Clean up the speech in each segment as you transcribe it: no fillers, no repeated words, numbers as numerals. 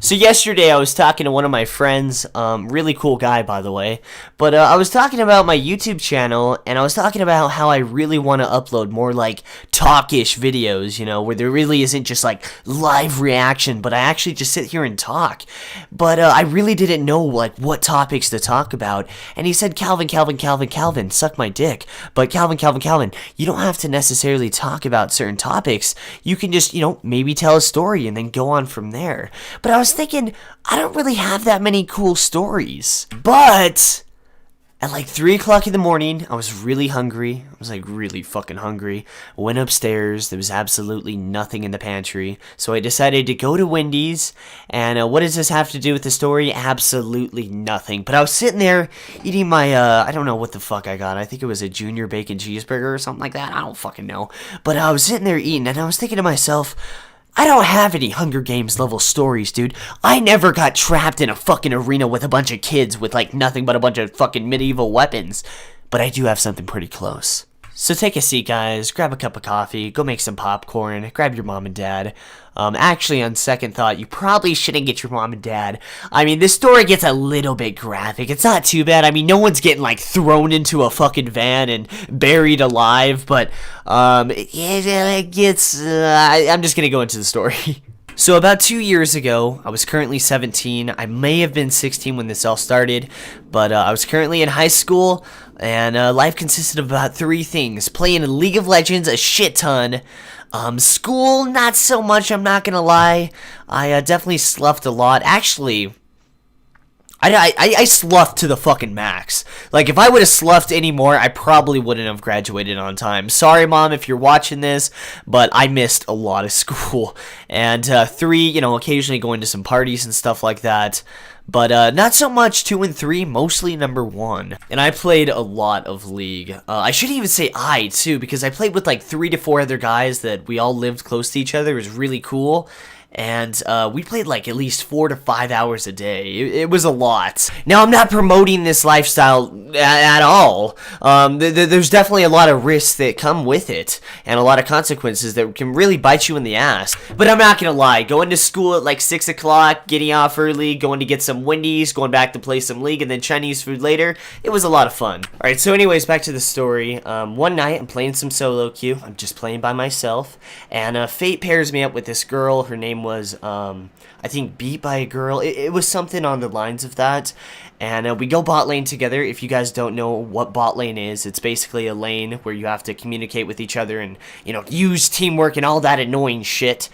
So yesterday I was talking to one of my friends, really cool guy by the way, but I was talking about my YouTube channel, and I was talking about how I really want to upload more like talk-ish videos, you know, where there really isn't just like live reaction, but I actually just sit here and talk. But I really didn't know like what topics to talk about, and he said, Calvin, suck my dick. But Calvin, you don't have to necessarily talk about certain topics. You can just, you know, maybe tell a story and then go on from there. But I was thinking, I don't really have that many cool stories. But at like 3 o'clock in the morning, I was really hungry. I was like really fucking hungry. I went upstairs. There was absolutely nothing in the pantry. So I decided to go to Wendy's. And what does this have to do with the story? Absolutely nothing. But I was sitting there eating my, I don't know what the fuck I got. I think it was a junior bacon cheeseburger or something like that. I don't fucking know. But I was sitting there eating, and I was thinking to myself, I don't have any Hunger Games level stories, dude. I never got trapped in a fucking arena with a bunch of kids with like nothing but a bunch of fucking medieval weapons. But I do have something pretty close. So take a seat, guys, grab a cup of coffee, go make some popcorn, grab your mom and dad. Actually, on second thought, you probably shouldn't get your mom and dad. I mean, this story gets a little bit graphic. It's not too bad. I mean, no one's getting, like, thrown into a fucking van and buried alive, but, it gets, I'm just gonna go into the story. So about 2 years ago, I was currently 17. I may have been 16 when this all started, but I was currently in high school, and life consisted of about 3 things. Playing League of Legends a shit ton. School, not so much, I'm not gonna lie. I definitely sloughed a lot. Actually, I sloughed to the fucking max. Like, if I would have sloughed anymore, I probably wouldn't have graduated on time. Sorry, Mom, if you're watching this, but I missed a lot of school. And 3, you know, occasionally going to some parties and stuff like that. But not so much 2 and 3, mostly number 1. And I played a lot of League. I should even say too, because I played with like 3 to 4 other guys that we all lived close to each other. It was really cool. And we played like at least 4 to 5 hours a day. It was a lot. Now, I'm not promoting this lifestyle at all. There's definitely a lot of risks that come with it, and a lot of consequences that can really bite you in the ass. But I'm not gonna lie, going to school at like 6 o'clock, getting off early, going to get some Wendy's, going back to play some League, and then Chinese food later, it was a lot of fun. Alright, so anyways, back to the story. One night, I'm playing some solo queue. I'm just playing by myself, and fate pairs me up with this girl. Her name was, I think, beat by a girl. It was something on the lines of that. And we go bot lane together. If you guys don't know what bot lane is, it's basically a lane where you have to communicate with each other and, you know, use teamwork and all that annoying shit.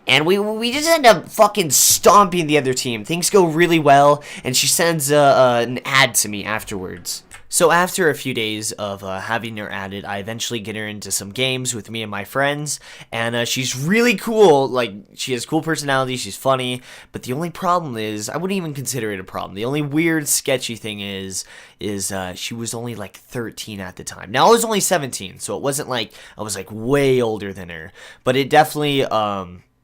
And we just end up fucking stomping the other team. Things go really well, and she sends an ad to me afterwards. So after a few days of having her added, I eventually get her into some games with me and my friends, and she's really cool. Like, she has cool personality, she's funny, but the only problem is, I wouldn't even consider it a problem. The only weird, sketchy thing is she was only like 13 at the time. Now, I was only 17, so it wasn't like I was like way older than her, but it definitely,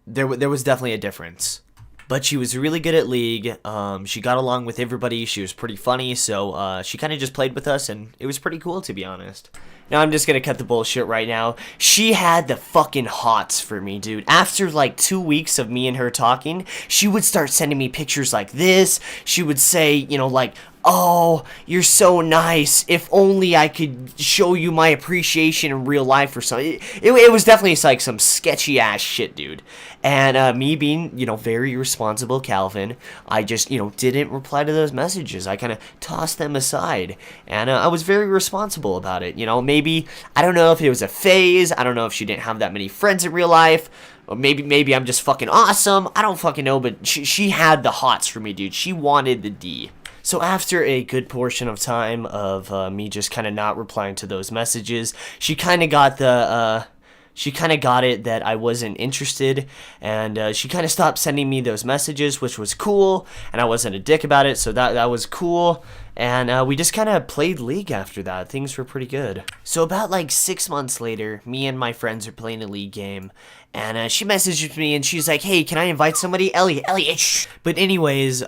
there was definitely a difference. But she was really good at League. She got along with everybody. She was pretty funny, so she kind of just played with us, and it was pretty cool, to be honest. Now, I'm just gonna cut the bullshit right now. She had the fucking hots for me, dude. After, like, 2 weeks of me and her talking, she would start sending me pictures like this. She would say, you know, like, oh, you're so nice. If only I could show you my appreciation in real life or something. It was definitely like some sketchy ass shit, dude. And me being, you know, very responsible Calvin, I just, you know, didn't reply to those messages. I kind of tossed them aside. And I was very responsible about it. You know, maybe, I don't know if it was a phase. I don't know if she didn't have that many friends in real life. Or maybe I'm just fucking awesome. I don't fucking know, but she had the hots for me, dude. She wanted the D. So after a good portion of time of me just kind of not replying to those messages, she kind of got the, she kind of got it that I wasn't interested, and she kind of stopped sending me those messages, which was cool, and I wasn't a dick about it, so that was cool. And we just kind of played League after that. Things were pretty good. So about like 6 months later, me and my friends are playing a League game. And she messages me and she's like, hey, can I invite somebody? Ellie, shh. But anyways,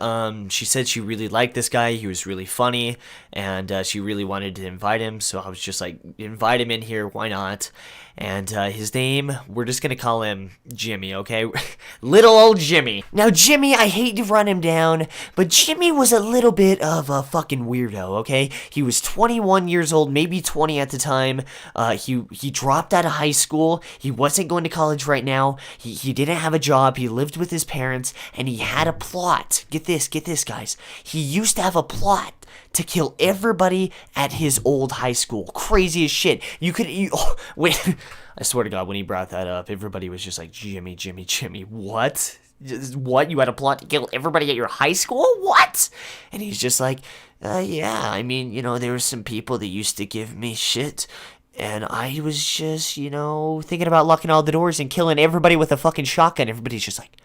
she said she really liked this guy. He was really funny. And she really wanted to invite him. So I was just like, invite him in here. Why not? And his name, we're just going to call him Jimmy, okay? Little old Jimmy. Now, Jimmy, I hate to run him down, but Jimmy was a little bit of a fucking weirdo, okay? He was 21 years old, maybe 20 at the time. He dropped out of high school. He wasn't going to college right now. He didn't have a job. He lived with his parents, and he had a plot. Get this, guys. He used to have a plot to kill everybody at his old high school. Crazy as shit. Wait, I swear to God, when he brought that up, everybody was just like, Jimmy, what? What? You had a plot to kill everybody at your high school? What? And he's just like, yeah, I mean, there were some people that used to give me shit. And I was just, thinking about locking all the doors and killing everybody with a fucking shotgun. Everybody's just like,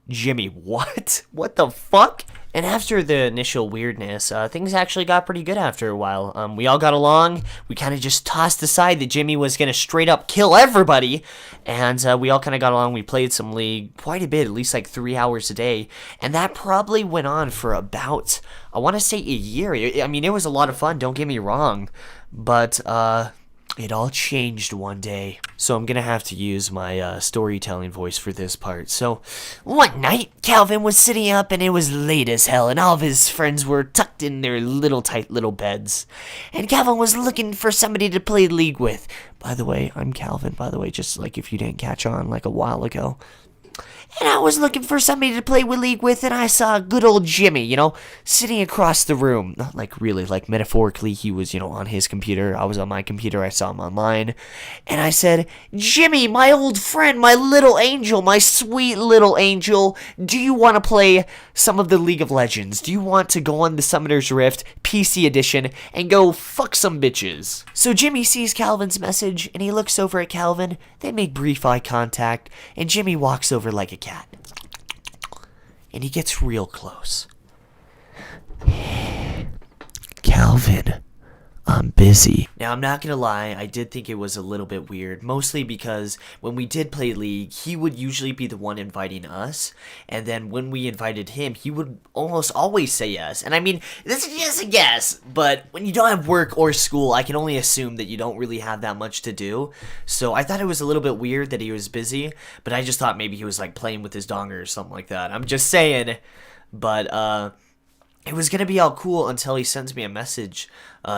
Jimmy, what? What the fuck? And after the initial weirdness, things actually got pretty good after a while. We all got along. We kind of just tossed aside that Jimmy was going to straight up kill everybody. And we all kind of got along. We played some League quite a bit, at least like 3 hours a day. And that probably went on for about, I want to say, a year. I mean, it was a lot of fun, don't get me wrong. But, it all changed one day. So I'm gonna have to use my storytelling voice for this part. So, one night, Calvin was sitting up and it was late as hell and all of his friends were tucked in their tight little beds. And Calvin was looking for somebody to play League with. By the way, I'm Calvin, just like if you didn't catch on like a while ago. And I was looking for somebody to play with League with, and I saw good old Jimmy, sitting across the room. Not like really, like metaphorically, he was, on his computer. I was on my computer, I saw him online. And I said, Jimmy, my old friend, my little angel, my sweet little angel, do you want to play some of the League of Legends? Do you want to go on the Summoner's Rift, PC edition, and go fuck some bitches? So Jimmy sees Calvin's message, and he looks over at Calvin. They make brief eye contact, and Jimmy walks over like a cat. And he gets real close. Calvin, I'm busy. Now, I'm not gonna lie, I did think it was a little bit weird, mostly because when we did play League, he would usually be the one inviting us, and then when we invited him, he would almost always say yes. And I mean, this is just a guess, but when you don't have work or school, I can only assume that you don't really have that much to do. So I thought it was a little bit weird that he was busy, but I just thought maybe he was like playing with his donger or something like that. I'm just saying, but it was gonna be all cool until he sends me a message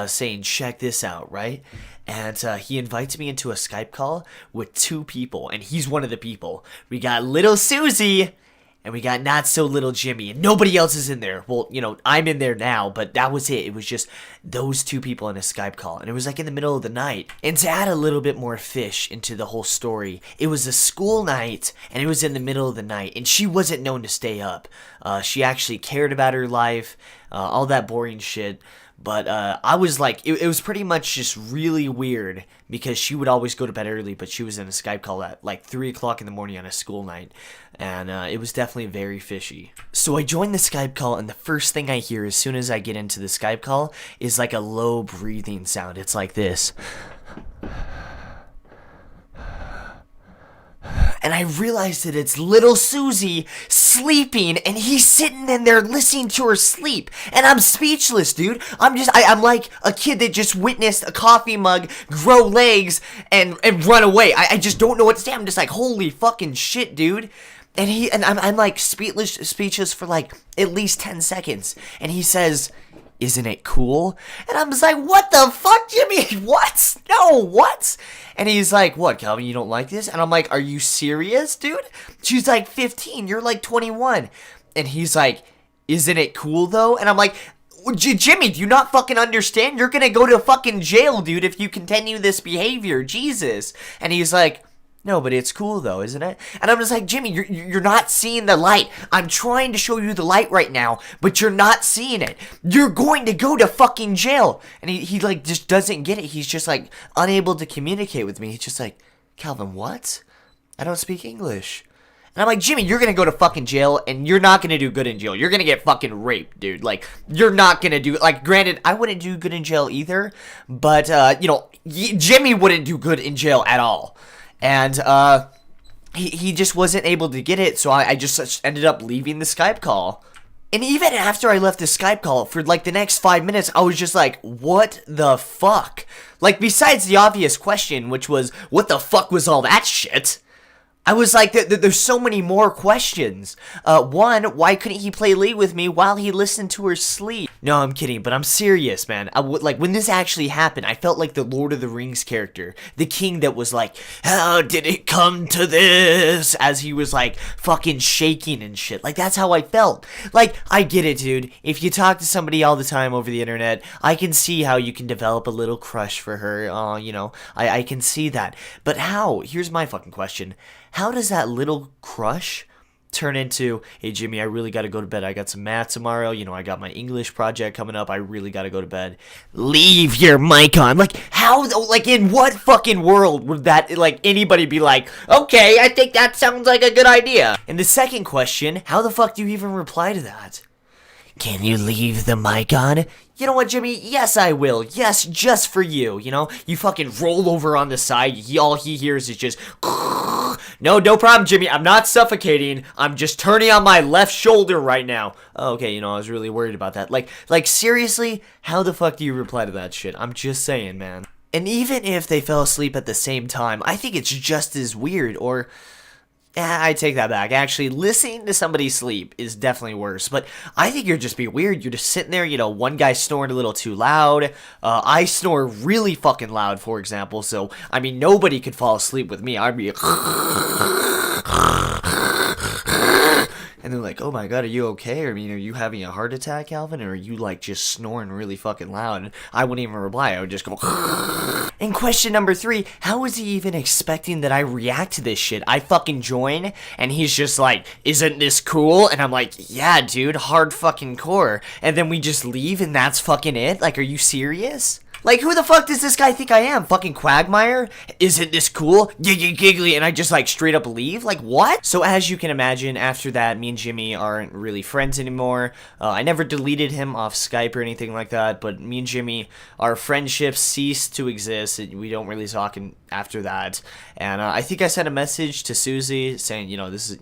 saying, check this out, right? And he invites me into a Skype call with 2 people, and he's one of the people. We got little Susie, and we got not so little Jimmy, and nobody else is in there. Well, I'm in there now, but that was it. It was just those 2 people in a Skype call, and it was like in the middle of the night. And to add a little bit more fish into the whole story, it was a school night, and it was in the middle of the night, and she wasn't known to stay up. She actually cared about her life, all that boring shit. But I was like, it was pretty much just really weird because she would always go to bed early, but she was in a Skype call at like 3 o'clock in the morning on a school night. And it was definitely very fishy. So I joined the Skype call, and the first thing I hear as soon as I get into the Skype call is like a low breathing sound. It's like this. And I realized that it's little Susie sleeping, and he's sitting in there listening to her sleep. And I'm speechless, dude. I'm like a kid that just witnessed a coffee mug grow legs and run away. I just don't know what to say. I'm just like, holy fucking shit, dude. And I'm like speechless for like at least 10 seconds. And he says, isn't it cool? And I'm just like, what the fuck, Jimmy? What? No, what? And he's like, what, Calvin, you don't like this? And I'm like, are you serious, dude? She's like 15, you're like 21. And he's like, isn't it cool, though? And I'm like, Jimmy, do you not fucking understand? You're gonna go to fucking jail, dude, if you continue this behavior. Jesus. And he's like, no, but it's cool, though, isn't it? And I'm just like, Jimmy, you're not seeing the light. I'm trying to show you the light right now, but you're not seeing it. You're going to go to fucking jail. And he like, just doesn't get it. He's just, like, unable to communicate with me. He's just like, Calvin, what? I don't speak English. And I'm like, Jimmy, you're gonna go to fucking jail, and you're not gonna do good in jail. You're gonna get fucking raped, dude. Like, you're not gonna do, like, granted, I wouldn't do good in jail either, but, you know, Jimmy wouldn't do good in jail at all. And, he just wasn't able to get it, so I just ended up leaving the Skype call. And even after I left the Skype call, for like the next 5 minutes, I was just like, what the fuck? Like, besides the obvious question, which was, what the fuck was all that shit? I was like, there's so many more questions. One, why couldn't he play League with me while he listened to her sleep? No, I'm kidding, but I'm serious, man. Like, when this actually happened, I felt like the Lord of the Rings character. The king that was like, how did it come to this? As he was, like, fucking shaking and shit. Like, that's how I felt. Like, I get it, dude. If you talk to somebody all the time over the internet, I can see how you can develop a little crush for her. You know, I can see that. But how? Here's my fucking question. How does that little crush turn into, hey, Jimmy, I really got to go to bed. I got some math tomorrow. You know, I got my English project coming up. I really got to go to bed. Leave your mic on. Like, how, like, in what fucking world would that, like, anybody be like, okay, I think that sounds like a good idea? And the second question, how the fuck do you even reply to that? Can you leave the mic on? You know what, Jimmy? Yes, I will. Yes, just for you. You know, you fucking roll over on the side. All he hears is just... No problem, Jimmy. I'm not suffocating. I'm just turning on my left shoulder right now. Oh, okay, you know, I was really worried about that. Like, seriously? How the fuck do you reply to that shit? I'm just saying, man. And even if they fell asleep at the same time, I think it's just as weird, or... I take that back. Actually, listening to somebody sleep is definitely worse. But I think you're just being weird. You're just sitting there, you know, one guy snoring a little too loud. I snore really fucking loud, for example. So, I mean, nobody could fall asleep with me. I'd be... And they're like, oh my god, are you okay? I mean, are you having a heart attack, Calvin? Or are you, like, just snoring really fucking loud? And I wouldn't even reply. I would just go... And question number 3, how is he even expecting that I react to this shit? I fucking join, and he's just like, isn't this cool? And I'm like, yeah, dude, hard fucking core. And then we just leave, and that's fucking it? Like, are you serious? Like, who the fuck does this guy think I am? Fucking Quagmire? Isn't this cool? Giggly, and I just, like, straight up leave? Like, what? So, as you can imagine, after that, me and Jimmy aren't really friends anymore. I never deleted him off Skype or anything like that, but me and Jimmy, our friendship ceased to exist. We don't really talk after that. And I think I sent a message to Susie saying, you know, this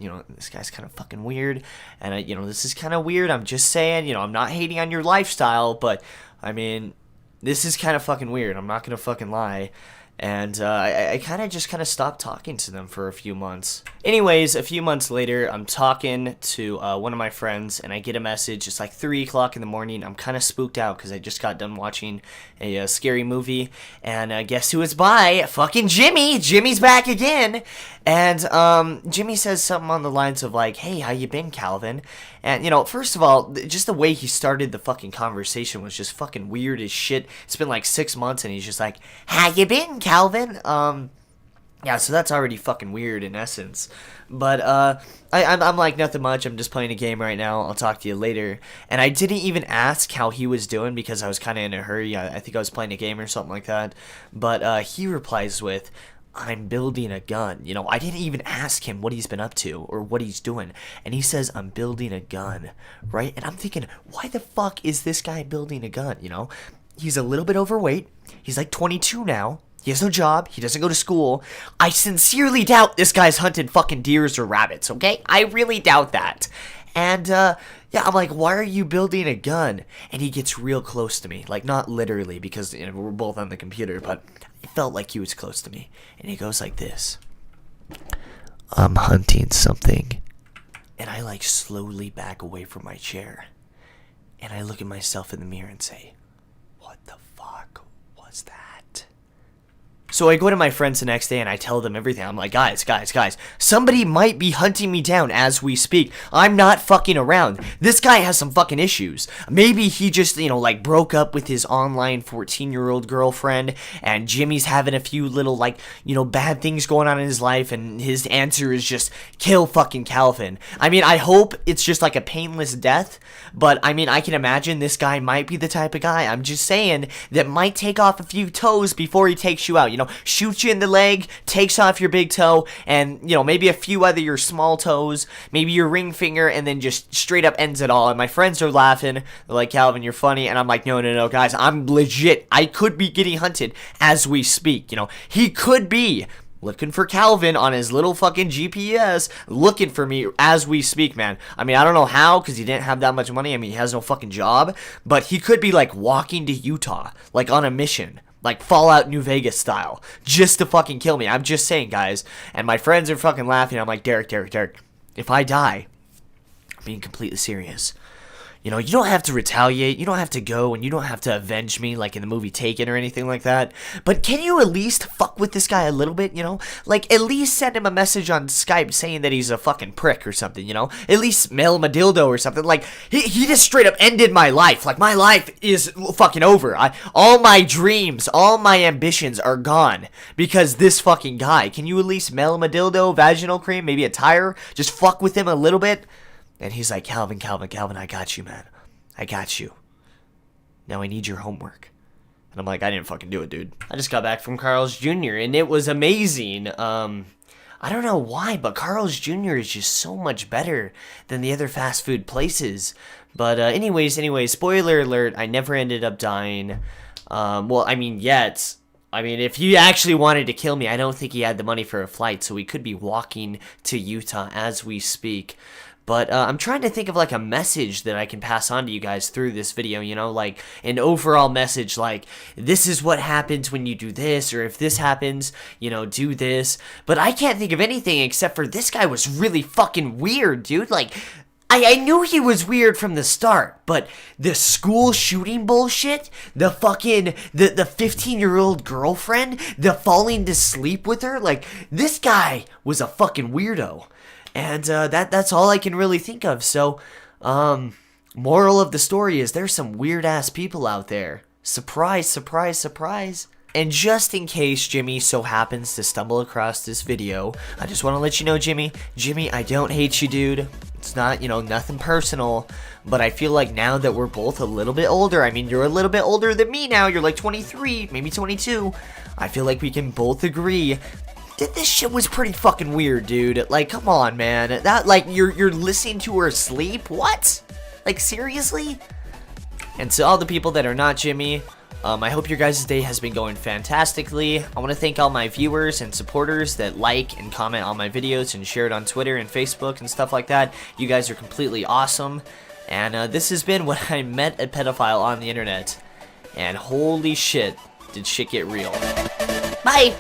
guy's kind of fucking weird. And, you know, this is kind of weird. I'm just saying, you know, I'm not hating on your lifestyle, but, I mean... This is kind of fucking weird. I'm not going to fucking lie. And I kind of stopped talking to them for a few months. Anyways, a few months later, I'm talking to one of my friends, and I get a message. It's like 3 o'clock in the morning. I'm kind of spooked out because I just got done watching a scary movie. And guess who it's by? Fucking Jimmy! Jimmy's back again! And Jimmy says something on the lines of like, hey, how you been, Calvin? And, you know, first of all, just the way he started the fucking conversation was just fucking weird as shit. It's been like 6 months, and he's just like, how you been, Calvin? Yeah, so that's already fucking weird in essence. But, I'm like, nothing much. I'm just playing a game right now. I'll talk to you later. And I didn't even ask how he was doing because I was kind of in a hurry. I think I was playing a game or something like that. But, he replies with... I'm building a gun. You know, I didn't even ask him what he's been up to or what he's doing. And he says, I'm building a gun, right? And I'm thinking, why the fuck is this guy building a gun, you know? He's a little bit overweight. He's like 22 now. He has no job. He doesn't go to school. I sincerely doubt this guy's hunted fucking deers or rabbits, okay? I really doubt that. And, yeah, I'm like, why are you building a gun? And he gets real close to me. Like, not literally, because, you know, we're both on the computer, but it felt like he was close to me. And he goes like this. I'm hunting something. And I, like, slowly back away from my chair. And I look at myself in the mirror and say, what the fuck was that? So I go to my friends the next day and I tell them everything. I'm like, guys, somebody might be hunting me down as we speak. I'm not fucking around. This guy has some fucking issues. Maybe he just, you know, like broke up with his online 14-year-old girlfriend, and Jimmy's having a few little, like, you know, bad things going on in his life, and his answer is just kill fucking Calvin. I mean, I hope it's just like a painless death, but I mean, I can imagine this guy might be the type of guy, I'm just saying, that might take off a few toes before he takes you out. You know, shoots you in the leg, takes off your big toe, and, maybe a few other your small toes, maybe your ring finger, and then just straight up ends it all. And my friends are laughing. They're like, Calvin, you're funny. And I'm like, no, guys, I'm legit. I could be getting hunted as we speak. He could be looking for Calvin on his little fucking GPS, looking for me as we speak, man. I mean, I don't know how, because he didn't have that much money. I mean, he has no fucking job, but he could be, like, walking to Utah, like, on a mission, like Fallout New Vegas style, just to fucking kill me. I'm just saying, guys. And my friends are fucking laughing. I'm like, Derek, if I die, I'm being completely serious. You don't have to retaliate, you don't have to go, and you don't have to avenge me like in the movie Taken or anything like that. But can you at least fuck with this guy a little bit, Like, at least send him a message on Skype saying that he's a fucking prick or something, At least mail him a dildo or something. Like, he just straight up ended my life. Like, my life is fucking over. All my dreams, all my ambitions are gone because this fucking guy. Can you at least mail him a dildo, vaginal cream, maybe a tire? Just fuck with him a little bit? And he's like, Calvin, I got you, man. I got you. Now I need your homework. And I'm like, I didn't fucking do it, dude. I just got back from Carl's Jr. and it was amazing. I don't know why, but Carl's Jr. is just so much better than the other fast food places. But anyways, spoiler alert, I never ended up dying. Yet. I mean, if he actually wanted to kill me, I don't think he had the money for a flight, so we could be walking to Utah as we speak. But I'm trying to think of, like, a message that I can pass on to you guys through this video, like an overall message, like, this is what happens when you do this, or if this happens, do this. But I can't think of anything except for this guy was really fucking weird, dude. Like, I knew he was weird from the start, but the school shooting bullshit, the fucking, the 15-year-old girlfriend, the falling to sleep with her, like, this guy was a fucking weirdo. And that's all I can really think of. So, moral of the story is there's some weird-ass people out there. Surprise, surprise, surprise. And just in case Jimmy so happens to stumble across this video, I just want to let you know, Jimmy, I don't hate you, dude. It's not, nothing personal. But I feel like now that we're both a little bit older, I mean, you're a little bit older than me now. You're like 23, maybe 22. I feel like we can both agree this shit was pretty fucking weird, dude. Like, come on, man. That, like, you're listening to her sleep? What? Like, seriously? And to all the people that are not Jimmy, I hope your guys' day has been going fantastically. I want to thank all my viewers and supporters that like and comment on my videos and share it on Twitter and Facebook and stuff like that. You guys are completely awesome. And this has been When I Met a Pedophile on the Internet. And holy shit, did shit get real. Bye!